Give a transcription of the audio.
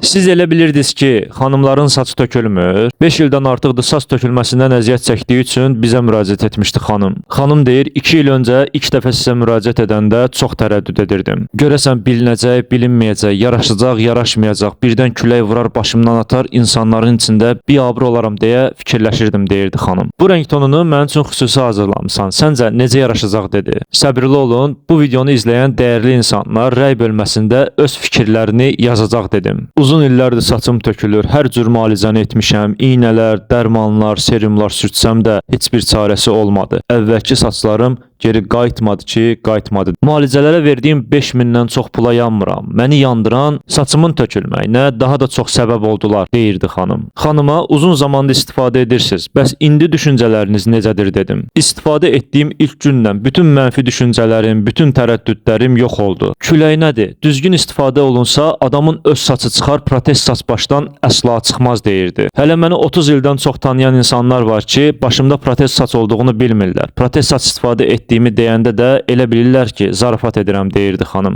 Siz elə bilirdiniz ki, xanımların saçı tökülmür. 5 ildən artıqdır saç tökülməsindən əziyyət çəkdiyi üçün bizə müraciət etmişdi xanım. Xanım deyir, 2 il öncə ilk dəfə sizə müraciət edəndə çox tərəddüd edirdim. Görəsən bilinəcək, bilinməyəcək, yaraşacaq, yaraşmayacaq, birdən külək vurar başımdan atar, insanların içində biabır olaram deyə fikirləşirdim deyirdi xanım. Bu rəng tonunu mənim üçün xüsusi hazırlamısan. Səncə necə yaraşacaq dedi. Səbirli olun, bu videonu izləyən dəyərli insanlar rəy bölməsində öz fikirlərini yazacaq dedim. Uzun illərdir saçım tökülür, hər cür müalicəni etmişəm, iynələr, dərmanlar, serumlar sürtsəm də heç bir çarəsi olmadı. Əvvəlki saçlarım geri qayıtmadı ki, qayıtmadı. Müalicələrə verdiyim 5000-dən çox pula yanmıram. Məni yandıran saçımın tökülməyinə daha da çox səbəb oldular, deyirdi xanım. Xanıma uzun zamandır istifadə edirsiniz. Bəs indi düşüncələriniz necədir dedim. İstifadə etdiyim ilk gündən bütün mənfi düşüncələrim, bütün tərəddüdlərim yox oldu. Külək nədir? Düzgün istifadə olunsa adamın öz saçı çıxar, protez saç başdan əsla çıxmaz deyirdi. Hələ məni 30 ildən çox tanıyan insanlar var ki, başımda protez saç olduğunu bilmirlər. Protez saç istifadə etdiyimi deyəndə də elə bilirlər ki, zarafat edirəm deyirdi xanım.